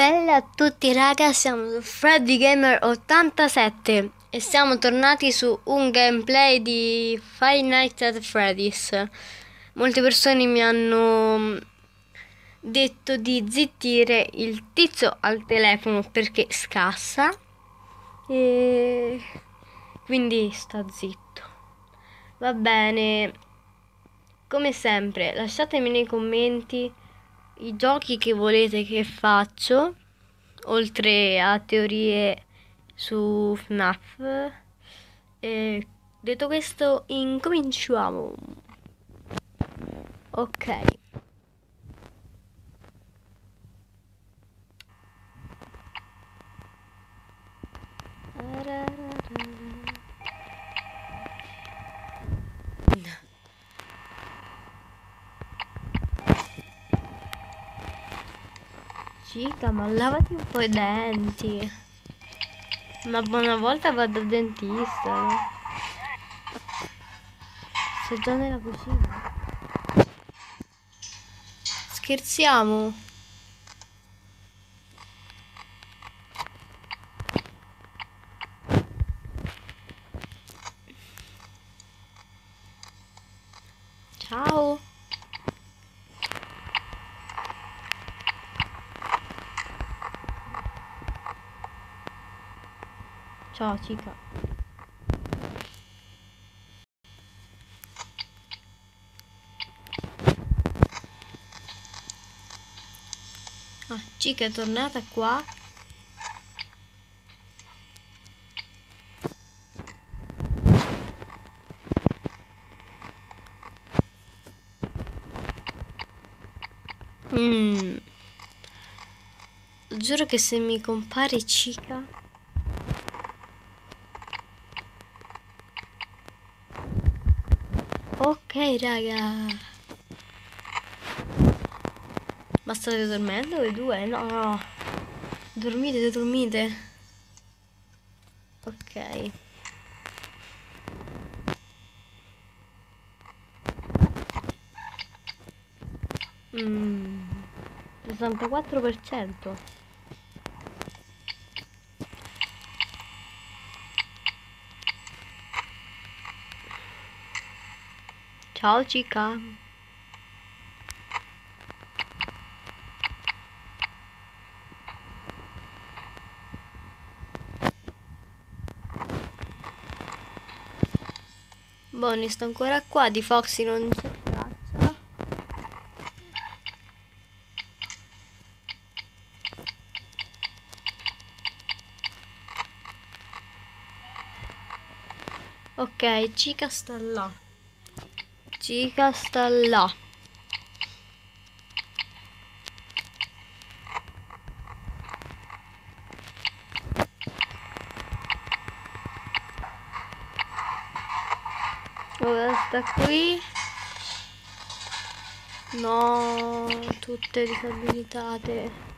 Bella a tutti raga, siamo su Freddy Gamer 87 e siamo tornati su un gameplay di Five Nights at Freddy's. Molte persone mi hanno detto di zittire il tizio al telefono perché scassa e quindi sta zitto. Va bene, come sempre lasciatemi nei commenti i giochi che volete che faccio, oltre a teorie su FNAF. E detto questo, incominciamo. Ok. Cica, ma lavati un po' i denti. Ma buona volta vado al dentista, no? Sei già nella cucina. Scherziamo. Ciao. Ciao, Cica. Ah, Cica è tornata qua. Giuro che se mi compare Cica. Ok, raga. Ma state dormendo voi due? No, no. Dormite, dormite. Ok. 64%. Ciao Cica. Bonnie sta ancora qua, di Foxy non c'è traccia. Ok, Cica sta là. Cica sta là. Ora sta qui. No, tutte disabilitate.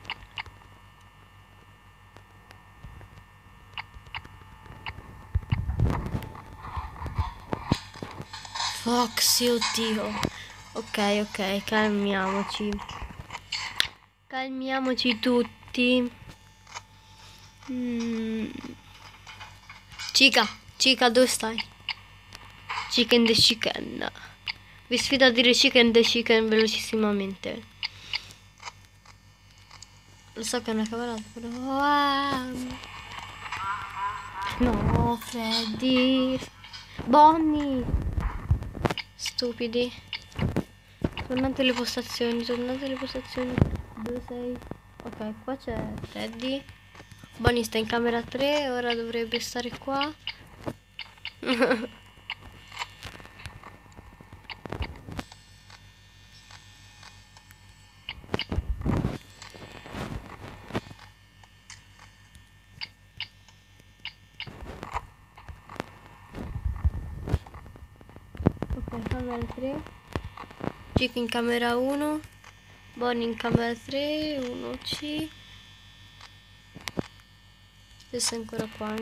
Foxy, oddio. Ok, ok, calmiamoci. Calmiamoci tutti. Cica, Cica, dove stai? Chicken the chicken. Vi sfido a dire chicken the chicken velocissimamente. Lo so che è una cavolata, però. No, Freddy. Bonnie. Stupidi. Tornate alle postazioni, tornate alle postazioni. Dove sei? Ok, qua c'è Freddy. Bonnie sta in camera 3, ora dovrebbe stare qua. Ok, camera 3. Chick in camera 1. Bonnie in camera 3, 1C. Adesso è ancora qua.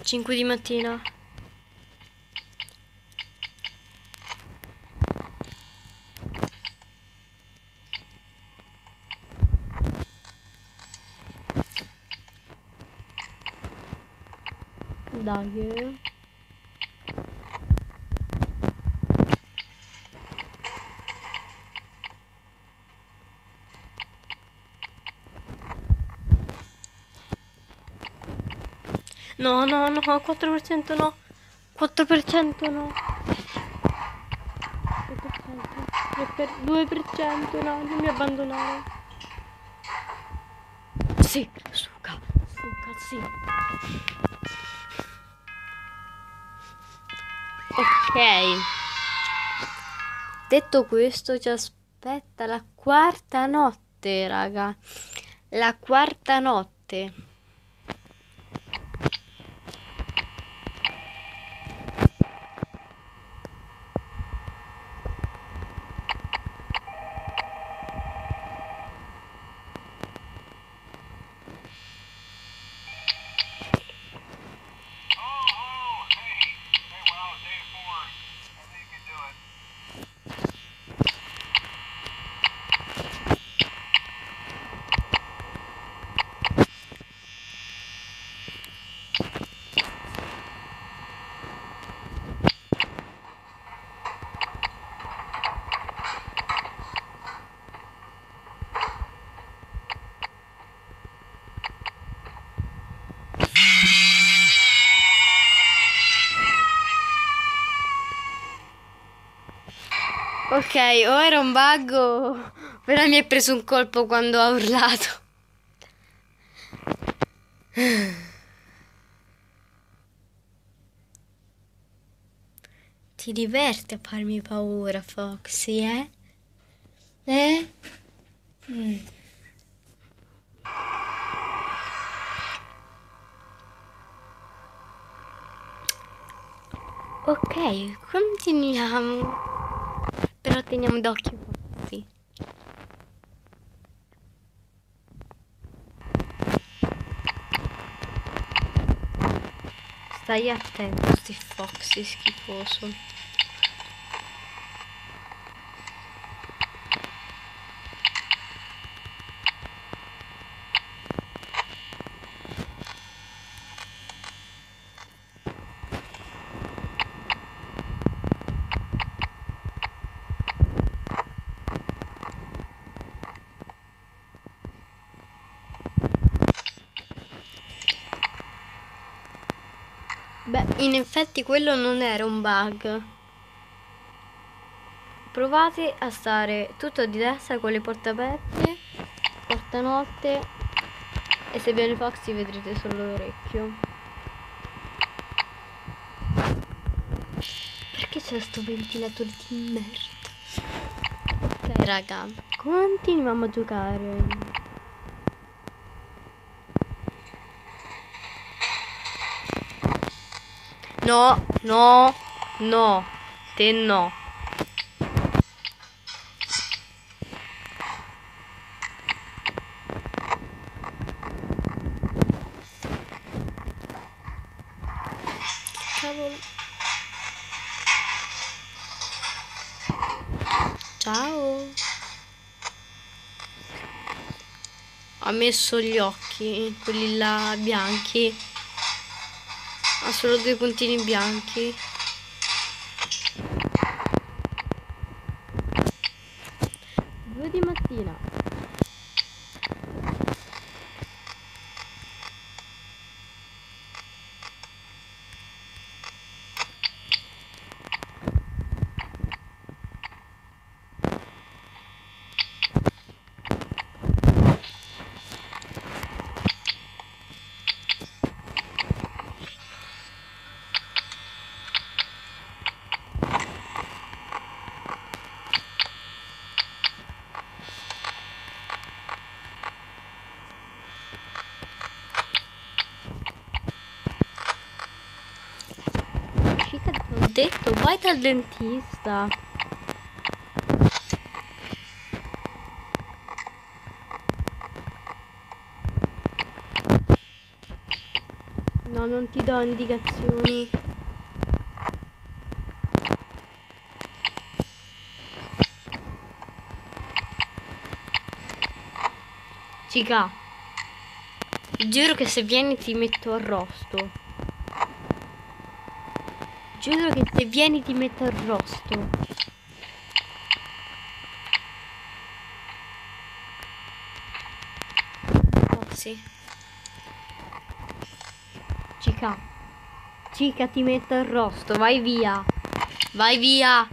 5 di mattina. Dai. No, no, no, 4% no. 4% no. 2%, 2%, no, non mi abbandonare. Sì, suca, sì. Ok. Detto questo, ci aspetta la quarta notte, raga. La quarta notte. Ok, o era un bug però mi è preso un colpo quando ha urlato. Ti diverti a farmi paura, Foxy, eh? Eh? Ok, continuiamo. Però teniamo d'occhio Foxy. Stai attento, sti Foxy schifoso. Beh, in effetti quello non era un bug. Provate a stare tutto di destra con le porte aperte, porta notte, e se viene Foxy vedrete solo l'orecchio. Perché c'è sto ventilatore di merda? Ok raga, continuiamo a giocare. No, no, no, te no. Cavolo. Ciao. Ha messo gli occhi, quelli là bianchi. Ha solo due puntini bianchi. Due di mattina. Fica, ti ho detto, vai dal dentista. No, non ti do indicazioni. Cica, giuro che se vieni ti metto arrosto. Giuro che se vieni ti metto arrosto. Oh, sì. Cica, ti metto arrosto. Vai via. Vai via.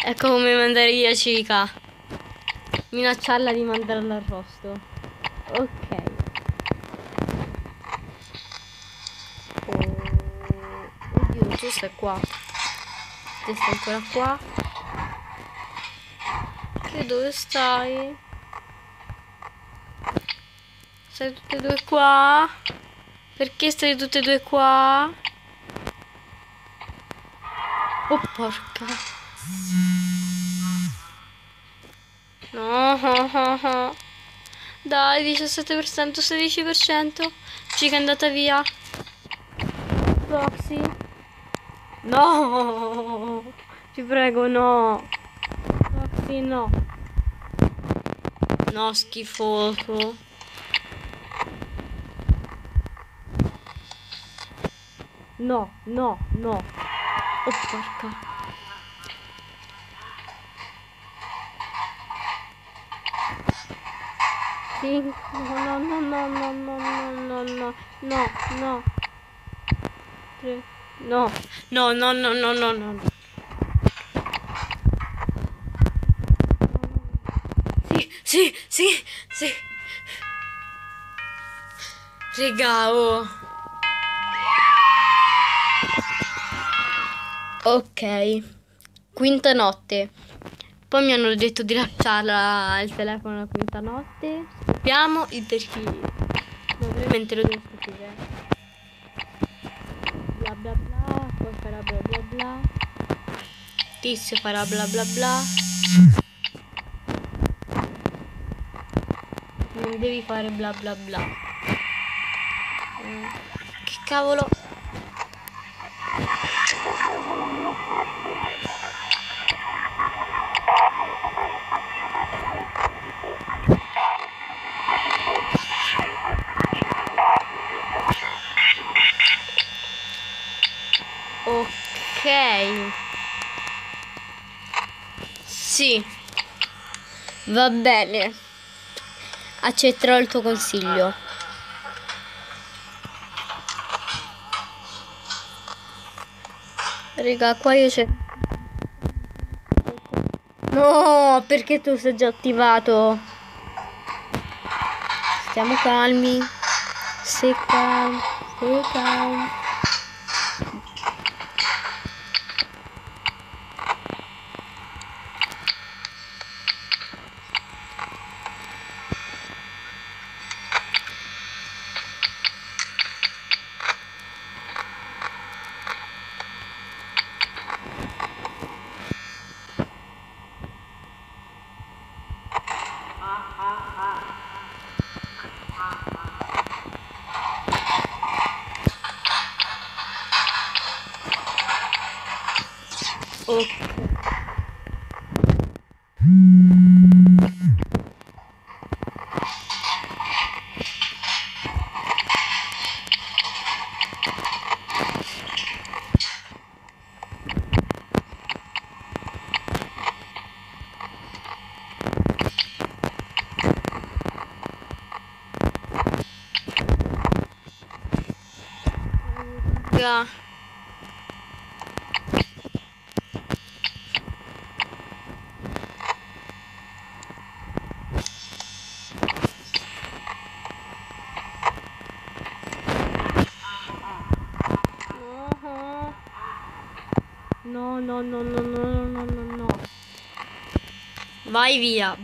Ecco come mandare via Cica. Minacciarla di mandare all'arrosto. Ok. Oddio, tu stai qua. Te stai ancora qua. Che dove stai? Stai tutte e due qua? Perché stai tutte e due qua? Oh porca. No. Dai, 17%, 16%. Cica è andata via. Roxy. No. Ti prego, no. Roxy, no. No, schifoso. No. Oh porca. Sì. No. 3. No. Sì. Raga, oh. Ok. Quinta notte. Poi mi hanno detto di lasciarla il telefono la quinta notte. Scopriamo il perché. Ovviamente lo devo scoprire. Bla bla bla. Poi farà bla bla bla. Tizio farà bla bla bla. Non devi fare bla bla bla. Che cavolo. Ok. Sì. Va bene. Accetterò il tuo consiglio. Raga, qua io c'è. No, perché tu sei già attivato? Stiamo calmi. Stay calm. Ok. Raga. No. Vai via.